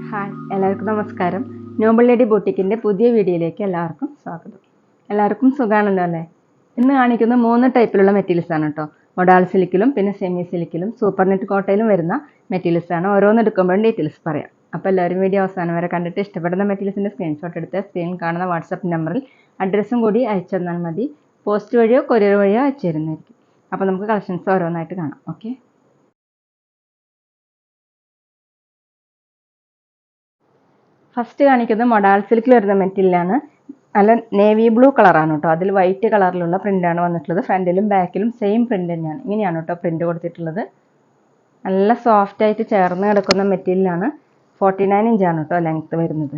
Hi, എല്ലാവർക്കും നമസ്കാരം. Noble lady ബൂട്ടിക്കിൻ്റെ പുതിയ വീഡിയോയിലേക്ക് എല്ലാവർക്കും സ്വാഗതം. എല്ലാവർക്കും സുഖമാണല്ലോ അല്ലേ? ഇന്ന് കാണിക്കുന്ന 3 ടൈപ്പിലുള്ള മെറ്റീരിയൽസ് ആണ് കേട്ടോ. മൊഡാൾ സിൽക്കിലും പിന്നെ സെമി സിൽക്കിലും സൂപ്പർ നെറ്റ് കോട്ടയിലും വരുന്ന മെറ്റീരിയൽസ് ആണ്. ഓരോന്ന് എടുക്കുമ്പോഴും ഡീറ്റെയിൽസ് പറയാം. അപ്പോൾ എല്ലാവരും വീഡിയോ അവസാനം വരെ കണ്ടിട്ട് ഇഷ്ടപ്പെടുന്ന മെറ്റീരിയൽസിൻ്റെ സ്ക്രീൻഷോട്ട് എടുത്ത് സ്ക്രീനിൽ കാണുന്ന വാട്സപ്പ് നമ്പറിൽ അഡ്രസ്സും കൂടി അയച്ചു തന്നാൽ മതി. പോസ്റ്റ് വഴിയോ കൊറിയർ വഴിയോ അയച്ചു തരുന്നതായിരിക്കും. അപ്പോൾ നമുക്ക് കളക്ഷൻസ് ഓരോന്നായിട്ട് കാണാം. ഓക്കെ. ഫസ്റ്റ് കാണിക്കുന്നത് മൊഡാൾ സിൽക്കിൽ വരുന്ന മെറ്റീരിയലാണ്. നല്ല നേവി ബ്ലൂ കളറാണ് കേട്ടോ. അതിൽ വൈറ്റ് കളറിലുള്ള പ്രിൻ്റാണ് വന്നിട്ടുള്ളത്. ഫ്രണ്ടിലും ബാക്കിലും സെയിം പ്രിൻ്റ് തന്നെയാണ്. ഇങ്ങനെയാണ് കേട്ടോ പ്രിൻ്റ് കൊടുത്തിട്ടുള്ളത്. നല്ല സോഫ്റ്റ് ആയിട്ട് ചേർന്ന് കിടക്കുന്ന മെറ്റീരിയലാണ്. 49 ഇഞ്ചാണ് കേട്ടോ ലെങ്ത്ത് വരുന്നത്.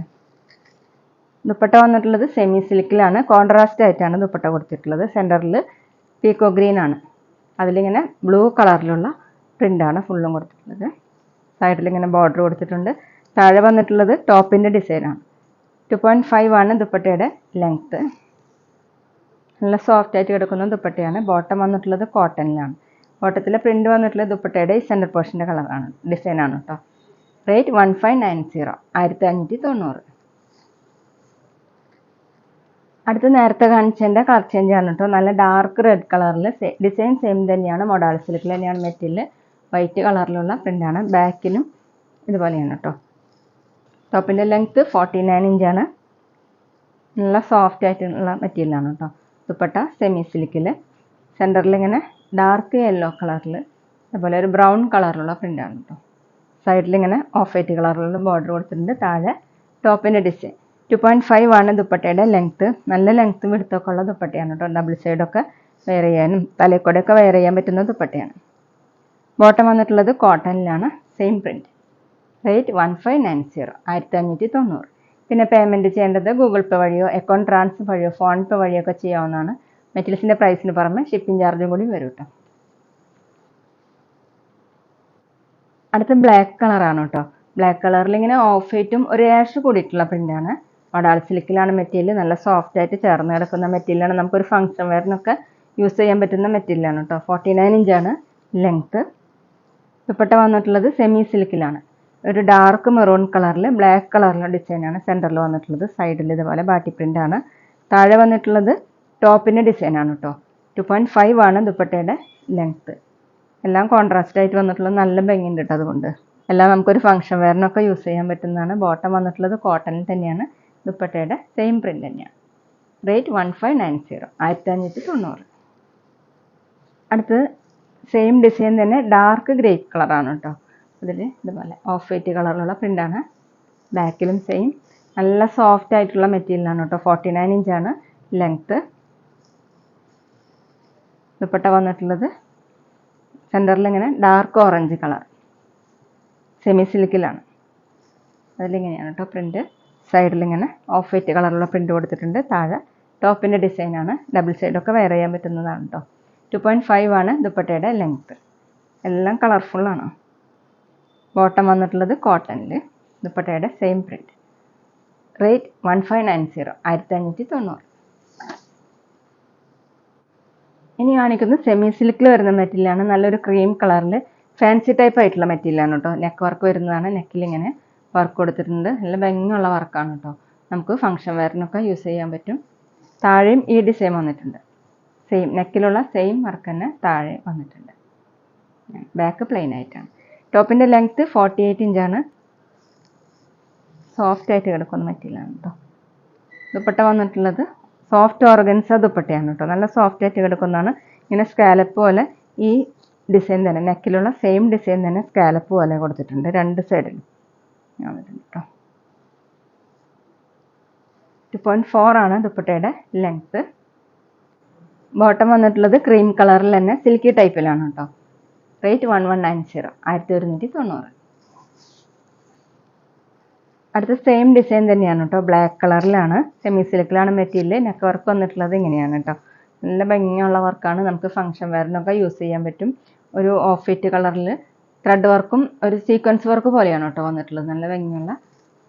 ദുപ്പട്ട വന്നിട്ടുള്ളത് സെമി സിൽക്കിലാണ്. കോൺട്രാസ്റ്റ് ആയിട്ടാണ് ദുപ്പട്ട കൊടുത്തിട്ടുള്ളത്. സെൻറ്ററിൽ പീക്കോ ഗ്രീൻ ആണ്. അതിലിങ്ങനെ ബ്ലൂ കളറിലുള്ള പ്രിൻ്റാണ് ഫുള്ളും കൊടുത്തിട്ടുള്ളത്. സൈഡിലിങ്ങനെ ബോർഡർ കൊടുത്തിട്ടുണ്ട്. താഴെ വന്നിട്ടുള്ളത് ടോപ്പിൻ്റെ ഡിസൈനാണ്. 2.5 ആണ് ദുപ്പട്ടയുടെ ലെങ്ത്ത്. നല്ല സോഫ്റ്റ് ആയിട്ട് കിടക്കുന്ന ദുപ്പട്ടയാണ്. ബോട്ടം വന്നിട്ടുള്ളത് കോട്ടണിലാണ്. ബോട്ടത്തിലെ പ്രിൻ്റ് വന്നിട്ടുള്ളത് ദുപ്പട്ടയുടെ സെൻറ്റർ പോർഷൻ്റെ കളറാണ്, ഡിസൈനാണ് കേട്ടോ. റേറ്റ് 1590, 1590. അടുത്ത് നേരത്തെ കാണിച്ചതിൻ്റെ കളർ ചേഞ്ച് ആണ് കേട്ടോ. നല്ല ഡാർക്ക് റെഡ് കളറിൽ ഡിസൈൻ സെയിം തന്നെയാണ്. മൊഡാൾ സിൽക്കിൽ തന്നെയാണ് മെറ്റീരിയൽ. വൈറ്റ് കളറിലുള്ള പ്രിൻ്റാണ്. ബാക്കിലും ഇതുപോലെയാണ് കേട്ടോ. ടോപ്പിൻ്റെ ലെങ്ത്ത് 49 ഇഞ്ചാണ്. നല്ല സോഫ്റ്റ് ആയിട്ടുള്ള മെറ്റീരിയലാണ് കേട്ടോ. ദുപ്പട്ട സെമി സിൽക്കിൽ. സെൻറ്ററിൽ ഇങ്ങനെ ഡാർക്ക് യെല്ലോ കളറിൽ അതുപോലെ ഒരു ബ്രൗൺ കളറിലുള്ള പ്രിൻ്റാണ് കേട്ടോ. സൈഡിൽ ഇങ്ങനെ ഓഫ് വൈറ്റ് കളറിലുള്ള ബോർഡർ കൊടുത്തിട്ടുണ്ട്. താഴെ ടോപ്പിൻ്റെ ഡിസൈൻ. 2.5 ആണ് ദുപ്പട്ടയുടെ ലെങ്ത്ത്. നല്ല ലെങ്ത്തും വിടുത്തൊക്കെ ഉള്ള ദുപ്പട്ടയാണ് കേട്ടോ. ഡബിൾ സൈഡൊക്കെ വെയർ ചെയ്യാനും തലക്കൂടെയൊക്കെ വെയർ ചെയ്യാൻ പറ്റുന്ന ദുപ്പട്ടയാണ്. ബോട്ടം വന്നിട്ടുള്ളത് കോട്ടണിലാണ്. Same print. റേറ്റ് 1590, 1590. പിന്നെ പേയ്മെൻറ്റ് ചെയ്യേണ്ടത് ഗൂഗിൾ പേ വഴിയോ അക്കൗണ്ട് ട്രാൻസ്ഫർ വഴിയോ ഫോൺ പേ വഴിയോ ഒക്കെ ചെയ്യാവുന്നതാണ്. മെറ്റീരിയൽസിൻ്റെ പ്രൈസിന് പുറമെ ഷിപ്പിംഗ് ചാർജും കൂടി വരും കേട്ടോ. അടുത്ത ബ്ലാക്ക് കളറാണ് കേട്ടോ. ബ്ലാക്ക് കളറിൽ ഇങ്ങനെ ഓഫ് വൈറ്റും ഒരു ആഷ് കൂടിയിട്ടുള്ള പ്രിൻ്റാണ്. മൊഡാൾ സിൽക്കിലാണ് മെറ്റീരിയൽ. നല്ല സോഫ്റ്റ് ആയിട്ട് ചേർന്ന് കിടക്കുന്ന മെറ്റീരിയലാണ്. നമുക്കൊരു ഫംഗ്ഷൻ വെയറിനൊക്കെ യൂസ് ചെയ്യാൻ പറ്റുന്ന മെറ്റീരിയലാണ് കേട്ടോ. 49 ഇഞ്ചാണ് ലെങ്ത്ത്. ദുപ്പട്ട വന്നിട്ടുള്ളത് സെമി സിൽക്കിലാണ്. ഒരു ഡാർക്ക് മെറൂൺ കളറിൽ ബ്ലാക്ക് കളറിലുള്ള ഡിസൈനാണ് സെൻറ്ററിൽ വന്നിട്ടുള്ളത്. സൈഡിൽ ഇതുപോലെ ബാറ്റി പ്രിൻ്റാണ്. താഴെ വന്നിട്ടുള്ളത് ടോപ്പിൻ്റെ ഡിസൈനാണ് കേട്ടോ. 2.5 ആണ് ദുപ്പട്ടയുടെ ലെങ്ത്ത്. എല്ലാം കോൺട്രാസ്റ്റ് ആയിട്ട് വന്നിട്ടുള്ളത്. നല്ല ഭംഗിയുണ്ട് കേട്ടോ. അതുകൊണ്ട് എല്ലാം നമുക്കൊരു ഫംഗ്ഷൻ വെയറിനൊക്കെ യൂസ് ചെയ്യാൻ പറ്റുന്നതാണ്. ബോട്ടം വന്നിട്ടുള്ളത് കോട്ടണിൽ തന്നെയാണ്. ദുപ്പട്ടയുടെ സെയിം പ്രിൻ്റ് തന്നെയാണ്. റേറ്റ് 1590, 1590. അടുത്ത് സെയിം ഡിസൈൻ തന്നെ ഡാർക്ക് ഗ്രേ കളറാണ് കേട്ടോ. അതിൽ ഇതുപോലെ ഓഫ് വൈറ്റ് കളറിലുള്ള പ്രിൻ്റാണ്. ബാക്കിലും സെയിം. നല്ല സോഫ്റ്റ് ആയിട്ടുള്ള മെറ്റീരിയലാണ് കേട്ടോ. 49 ഇഞ്ചാണ് ലെങ്ത്ത്. ദുപ്പട്ട വന്നിട്ടുള്ളത് സെൻറ്ററിൽ ഇങ്ങനെ ഡാർക്ക് ഓറഞ്ച് കളർ സെമി സിൽക്കിലാണ്. അതിലിങ്ങനെയാണ് കേട്ടോ പ്രിൻ്റ്. സൈഡിൽ ഇങ്ങനെ ഓഫ് വൈറ്റ് കളറിലുള്ള പ്രിൻ്റ് കൊടുത്തിട്ടുണ്ട്. താഴെ ടോപ്പിൻ്റെ ഡിസൈനാണ്. ഡബിൾ സൈഡൊക്കെ വെയർ ചെയ്യാൻ പറ്റുന്നതാണ് കേട്ടോ. 2.5 ആണ് ദുപ്പട്ടയുടെ ലെങ്ത്ത്. എല്ലാം കളർഫുള്ളാണ്. ബോട്ടം വന്നിട്ടുള്ളത് കോട്ടണിൽ. ദുപ്പട്ടയുടെ സെയിം പ്രിൻ്റ്. റേറ്റ് 1590, 1590. ഇനി കാണിക്കുന്നത് സെമി സിൽക്കിൽ വരുന്ന മെറ്റീരിയലാണ്. നല്ലൊരു ക്രീം കളറിൽ ഫാൻസി ടൈപ്പ് ആയിട്ടുള്ള മെറ്റീരിയലാണ് കേട്ടോ. നെക്ക് വർക്ക് വരുന്നതാണ്. നെക്കിൽ ഇങ്ങനെ വർക്ക് കൊടുത്തിട്ടുണ്ട്. നല്ല ഭംഗിയുള്ള വർക്കാണ് കേട്ടോ. നമുക്ക് ഫംഗ്ഷൻ വെയറിനൊക്കെ യൂസ് ചെയ്യാൻ പറ്റും. താഴെയും ഈ ഡിസൈൻ വന്നിട്ടുണ്ട്. സെയിം നെക്കിലുള്ള സെയിം വർക്ക് തന്നെ താഴെ വന്നിട്ടുണ്ട്. ബാക്ക് പ്ലെയിൻ ആയിട്ടാണ്. ടോപ്പിൻ്റെ ലെങ്ത്ത് 48 ഇഞ്ചാണ്. സോഫ്റ്റ് ആയിട്ട് കിടക്കുന്ന മെറ്റീരിയലാണ് കേട്ടോ. ദുപ്പട്ട വന്നിട്ടുള്ളത് സോഫ്റ്റ് ഓർഗൻസ ദുപ്പട്ടയാണ് കേട്ടോ. നല്ല സോഫ്റ്റ് ആയിട്ട് കിടക്കുന്നതാണ്. ഇങ്ങനെ സ്കാലപ്പ് പോലെ ഈ ഡിസൈൻ തന്നെ നെക്കിലുള്ള സെയിം ഡിസൈൻ തന്നെ സ്കാലപ്പ് പോലെ കൊടുത്തിട്ടുണ്ട്. രണ്ട് സൈഡിലും കേട്ടോ. 2.4 ആണ് ദുപ്പട്ടയുടെ ലെങ്ത്ത്. ബോട്ടം വന്നിട്ടുള്ളത് ക്രീം കളറിൽ തന്നെ സിൽക്കി ടൈപ്പിലാണ് കേട്ടോ. റേറ്റ് 1190, 1190. അടുത്ത സെയിം ഡിസൈൻ തന്നെയാണ് കേട്ടോ. ബ്ലാക്ക് കളറിലാണ്. സെമി സിൽക്കിലാണ് മെറ്റീരിയൽ. നെക്ക് വർക്ക് വന്നിട്ടുള്ളത് ഇങ്ങനെയാണ് കേട്ടോ. നല്ല ഭംഗിയുള്ള വർക്കാണ്. നമുക്ക് ഫംഗ്ഷൻ വെയറിനൊക്കെ യൂസ് ചെയ്യാൻ പറ്റും. ഒരു ഓഫ് വൈറ്റ് കളറിൽ ത്രെഡ് വർക്കും ഒരു സീക്വൻസ് വർക്ക് പോലെയാണ് കേട്ടോ വന്നിട്ടുള്ളത്. നല്ല ഭംഗിയുള്ള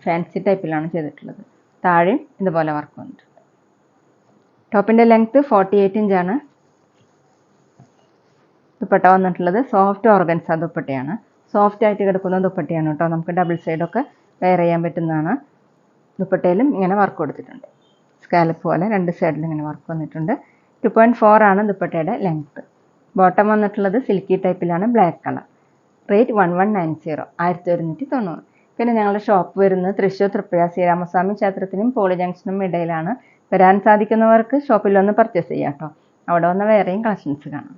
ഫാൻസി ടൈപ്പിലാണ് ചെയ്തിട്ടുള്ളത്. താഴെയും ഇതുപോലെ വർക്ക് വന്നിട്ടുണ്ട്. ടോപ്പിൻ്റെ ലെങ്ത്ത് 48 ഇഞ്ചാണ്. ദുപ്പട്ട വന്നിട്ടുള്ളത് സോഫ്റ്റ് ഓർഗൻസ ദുപ്പട്ടയാണ്. സോഫ്റ്റ് ആയിട്ട് കിടക്കുന്ന ദുപ്പട്ടയാണ് കേട്ടോ. നമുക്ക് ഡബിൾ സൈഡൊക്കെ വെയർ ചെയ്യാൻ പറ്റുന്നതാണ്. ദുപ്പട്ടയിലും ഇങ്ങനെ വർക്ക് കൊടുത്തിട്ടുണ്ട്. സ്കാലപ്പ് പോലെ രണ്ട് സൈഡിലും ഇങ്ങനെ വർക്ക് വന്നിട്ടുണ്ട്. 2.4 ആണ് ദുപ്പട്ടയുടെ ലെങ്ത്ത്. ബോട്ടം വന്നിട്ടുള്ളത് സിൽക്കി ടൈപ്പിലാണ്, ബ്ലാക്ക് കളർ. റേറ്റ് 1190, 1190. പിന്നെ ഞങ്ങളുടെ ഷോപ്പ് വരുന്നത് തൃശ്ശൂർ തൃപ്പുഴ ശ്രീരാമസ്വാമി ക്ഷേത്രത്തിനും പോളി ജംഗ്ഷനും ഇടയിലാണ്. വരാൻ സാധിക്കുന്നവർക്ക് ഷോപ്പിൽ വന്ന് പർച്ചേസ് ചെയ്യാം കേട്ടോ. അവിടെ വന്ന് വേറെയും കളക്ഷൻസ് കാണാം.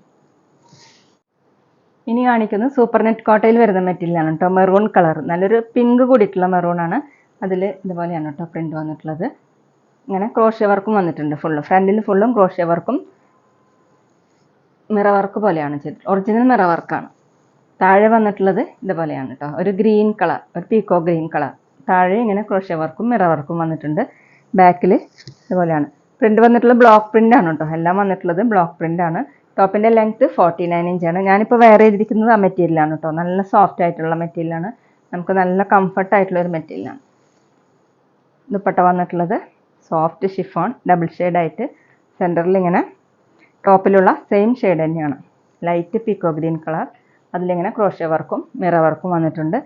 ഇനി കാണിക്കുന്നത് സൂപ്പർ നെറ്റ് കോട്ടയിൽ വരുന്ന മെറ്റീരിയലാണ് കേട്ടോ. മെറൂൺ കളർ, നല്ലൊരു പിങ്ക് കൂടിയിട്ടുള്ള മെറൂണാണ്. അതിൽ ഇതുപോലെയാണ് കേട്ടോ പ്രിന്റ് വന്നിട്ടുള്ളത്. ഇങ്ങനെ ക്രോഷ്യ വർക്കും വന്നിട്ടുണ്ട്. ഫ്രണ്ടിൽ ഫുള്ളും ക്രോഷ്യ വർക്കും മിറ വർക്ക് പോലെയാണ് ചെയ്തിട്ടുള്ളത്. ഒറിജിനൽ മിറ വർക്കാണ്. താഴെ വന്നിട്ടുള്ളത് ഇതുപോലെയാണ് കേട്ടോ. ഒരു ഗ്രീൻ കളർ, ഒരു പീക്കോ ഗ്രീൻ കളർ. താഴെ ഇങ്ങനെ ക്രോഷ്യ വർക്കും മിറ വർക്കും വന്നിട്ടുണ്ട്. ബാക്കിൽ ഇതുപോലെയാണ്. പ്രിന്റ് വന്നിട്ടുള്ളത് ബ്ലോക്ക് പ്രിന്റ് ആണ് കേട്ടോ. എല്ലാം വന്നിട്ടുള്ളത് ബ്ലോക്ക് പ്രിന്റ് ആണ്. ടോപ്പിന്റെ ലെങ്ത് 49 ഇഞ്ചാണ്. ഞാനിപ്പോൾ വെയർ ചെയ്തിരിക്കുന്നത് ആ മെറ്റീരിയലാണ് കേട്ടോ. നല്ല സോഫ്റ്റ് ആയിട്ടുള്ള മെറ്റീരിയലാണ്. നമുക്ക് നല്ല കംഫർട്ട് ആയിട്ടുള്ള ഒരു മെറ്റീരിയലാണ്. ദുപ്പട്ട വന്നിട്ടുള്ളത് സോഫ്റ്റ് ഷിഫോൺ ഡബിൾ ഷെയ്ഡായിട്ട് സെൻറ്ററിൽ ഇങ്ങനെ ടോപ്പിലുള്ള സെയിം ഷെയ്ഡ് തന്നെയാണ്. Light പീക്കോ green colour. അതിലിങ്ങനെ ക്രോഷ്യ വർക്കും മിറ വർക്കും വന്നിട്ടുണ്ട്.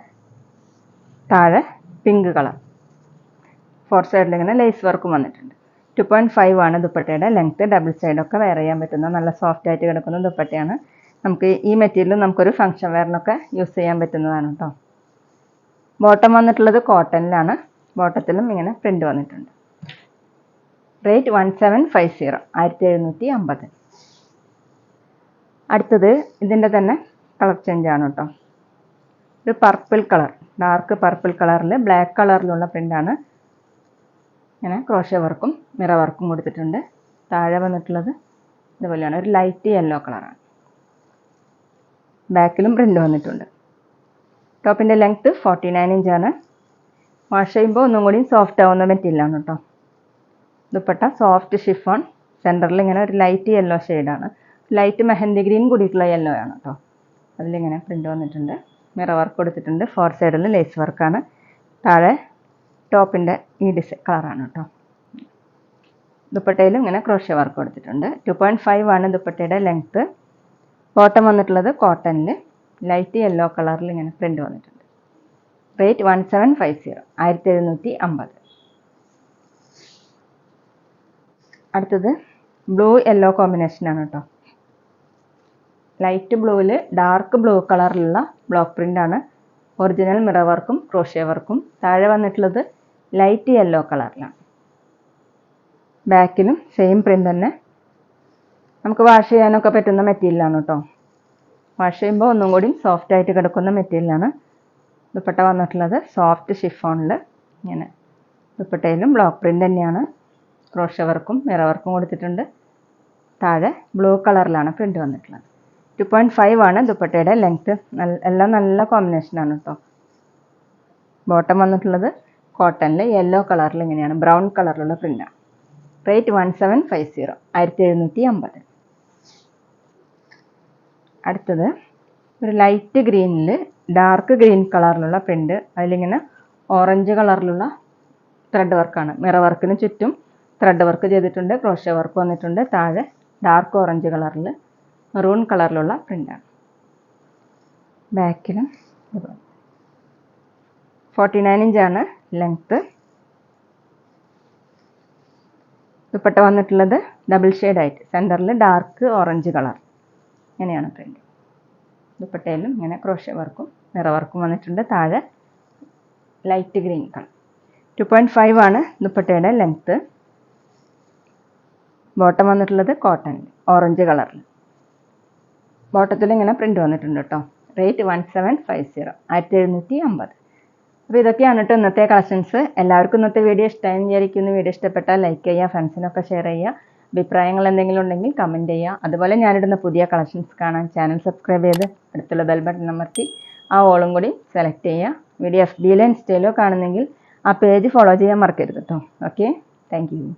താഴെ പിങ്ക് കളർ. 4 സൈഡിൽ ഇങ്ങനെ ലേസ് വർക്കും വന്നിട്ടുണ്ട്. 2.5 ആണ് ദുപ്പട്ടയുടെ ലെങ്ത്ത്. ഡബിൾ സൈഡൊക്കെ വെയർ ചെയ്യാൻ പറ്റുന്ന നല്ല സോഫ്റ്റ് ആയിട്ട് കിടക്കുന്ന ദുപ്പട്ടയാണ്. നമുക്ക് ഈ മെറ്റീരിയൽ നമുക്കൊരു ഫംഗ്ഷൻ വെയറിനൊക്കെ യൂസ് ചെയ്യാൻ പറ്റുന്നതാണ് കേട്ടോ. ബോട്ടം വന്നിട്ടുള്ളത് കോട്ടണിലാണ്. ബോട്ടത്തിലും ഇങ്ങനെ പ്രിന്റ് വന്നിട്ടുണ്ട്. റേറ്റ് 1750, 1750. അടുത്തത് ഇതിൻ്റെ തന്നെ കളർ ചേഞ്ച് ആണ് കേട്ടോ. ഒരു പർപ്പിൾ കളർ, ഡാർക്ക് പർപ്പിൾ കളറിൽ ബ്ലാക്ക് കളറിലുള്ള പ്രിൻ്റാണ്. ഇങ്ങനെ ക്രോഷ്യ വർക്കും മിറ വർക്കും കൊടുത്തിട്ടുണ്ട്. താഴെ വന്നിട്ടുള്ളത് ഇതുപോലെയാണ്, ഒരു ലൈറ്റ് യെല്ലോ കളറാണ്. ബാക്കിലും പ്രിൻ്റ് വന്നിട്ടുണ്ട്. ടോപ്പിൻ്റെ ലെങ്ത്ത് 49 ഇഞ്ചാണ്. വാഷ് ചെയ്യുമ്പോൾ ഒന്നും കൂടി സോഫ്റ്റ് ആവുന്ന മെറ്റീരിയലാണ് കേട്ടോ. Dupatta soft chiffon. സെൻറ്ററിൽ ഇങ്ങനെ ഒരു ലൈറ്റ് യെല്ലോ ഷെയ്ഡാണ്. ലൈറ്റ് മെഹന്തി ഗ്രീൻ കൂടിയിട്ടുള്ള യെല്ലോ ആണ് കേട്ടോ. അതിലിങ്ങനെ പ്രിൻ്റ് വന്നിട്ടുണ്ട്. മിറ വർക്ക് കൊടുത്തിട്ടുണ്ട്. 4 സൈഡിൽ ലേസ് വർക്കാണ്. താഴെ ടോപ്പിൻ്റെ ഈ ഡിസൈൻ കളറാണ് കേട്ടോ. ദുപ്പട്ടയിലും ഇങ്ങനെ ക്രോഷ്യ വർക്ക് കൊടുത്തിട്ടുണ്ട്. 2.5 ആണ് ദുപ്പട്ടയുടെ ലെങ്ത്ത്. ബോട്ടം വന്നിട്ടുള്ളത് കോട്ടണിൽ ലൈറ്റ് യെല്ലോ കളറിൽ ഇങ്ങനെ പ്രിൻ്റ് വന്നിട്ടുണ്ട്. റേറ്റ് 1750, 1750. അടുത്തത് ബ്ലൂ യെല്ലോ കോമ്പിനേഷനാണ് കേട്ടോ. ലൈറ്റ് ബ്ലൂവിൽ ഡാർക്ക് ബ്ലൂ കളറിലുള്ള ബ്ലോക്ക് പ്രിൻ്റാണ്. ഒറിജിനൽ മിറ വർക്കും ക്രോഷ്യ വർക്കും. താഴെ വന്നിട്ടുള്ളത് ലൈറ്റ് യെല്ലോ കളറിലാണ്. ബാക്കിലും സെയിം പ്രിൻ്റ് തന്നെ. നമുക്ക് വാഷ് ചെയ്യാനൊക്കെ പറ്റുന്ന മെറ്റീരിയലാണ് കേട്ടോ. വാഷ് ചെയ്യുമ്പോൾ ഒന്നും കൂടി സോഫ്റ്റ് ആയിട്ട് കിടക്കുന്ന മെറ്റീരിയലാണ്. ദുപ്പട്ട വന്നിട്ടുള്ളത് സോഫ്റ്റ് ഷിഫോണിൽ ഇങ്ങനെ. ദുപ്പട്ടയിലും ബ്ലോക്ക് പ്രിൻ്റ് തന്നെയാണ്. ക്രോഷ്യ വർക്കും മിറ വർക്കും കൊടുത്തിട്ടുണ്ട്. താഴെ ബ്ലൂ കളറിലാണ് പ്രിൻ്റ് വന്നിട്ടുള്ളത്. 2.5 ആണ് ദുപ്പട്ടയുടെ ലെങ്ത്ത്. എല്ലാം നല്ല കോമ്പിനേഷനാണ് കേട്ടോ. ബോട്ടം വന്നിട്ടുള്ളത് കോട്ടണിൽ യെല്ലോ കളറിൽ ഇങ്ങനെയാണ്, ബ്രൗൺ കളറിലുള്ള പ്രിൻ്റാണ്. റേറ്റ് 1750, 1750. അടുത്തത് ഒരു ലൈറ്റ് ഗ്രീനിൽ ഡാർക്ക് ഗ്രീൻ കളറിലുള്ള പ്രിൻ്റ്. അതിലിങ്ങനെ ഓറഞ്ച് കളറിലുള്ള ത്രെഡ് വർക്കാണ്. മിറ വർക്കിന് ചുറ്റും ത്രെഡ് വർക്ക് ചെയ്തിട്ടുണ്ട്. ക്രോഷ്യ വർക്ക് വന്നിട്ടുണ്ട്. താഴെ ഡാർക്ക് ഓറഞ്ച് കളറിൽ മെറൂൺ കളറിലുള്ള പ്രിൻ്റാണ്. ബാക്കിലും 49 ഇഞ്ചാണ് ലെങ്ത്ത്. ദുപ്പട്ട വന്നിട്ടുള്ളത് ഡബിൾ ഷെയ്ഡായിട്ട് സെൻറ്ററിൽ ഡാർക്ക് ഓറഞ്ച് കളർ. ഇങ്ങനെയാണ് പ്രിൻ്റ്. ദുപ്പട്ടയിലും ഇങ്ങനെ ക്രോഷ്യ വർക്കും മിറ വർക്കും വന്നിട്ടുണ്ട്. താഴെ ലൈറ്റ് ഗ്രീൻ കളർ. 2.5 ആണ് ദുപ്പട്ടയുടെ ലെങ്ത്ത്. ബോട്ടം വന്നിട്ടുള്ളത് കോട്ടൺ ഓറഞ്ച് കളറിൽ. ബോട്ടത്തിൽ ഇങ്ങനെ പ്രിൻ്റ് വന്നിട്ടുണ്ട് കേട്ടോ. റേറ്റ് 1750, 1750. അപ്പോൾ ഇതൊക്കെയാണ് കേട്ടോ ഇന്നത്തെ കളക്ഷൻസ്. എല്ലാവർക്കും ഇന്നത്തെ വീഡിയോ ഇഷ്ടമായി വിചാരിക്കുന്നു. വീഡിയോ ഇഷ്ടപ്പെട്ടാൽ ലൈക്ക് ചെയ്യുക, ഫ്രണ്ട്സിനൊക്കെ ഷെയർ ചെയ്യുക. അഭിപ്രായങ്ങൾ എന്തെങ്കിലും ഉണ്ടെങ്കിൽ കമൻറ്റ് ചെയ്യുക. അതുപോലെ ഞാനിടുന്ന പുതിയ കളക്ഷൻസ് കാണാൻ ചാനൽ സബ്സ്ക്രൈബ് ചെയ്ത് അടുത്തുള്ള ബെൽ ബട്ടൺ അമർത്തി ആ ഓളും കൂടി സെലക്ട് ചെയ്യുക. വീഡിയോ FBയിലോ ഇൻസ്റ്റയിലോ കാണുന്നെങ്കിൽ ആ പേജ് ഫോളോ ചെയ്യാൻ മറക്കരുത് കേട്ടോ. Okay, thank you.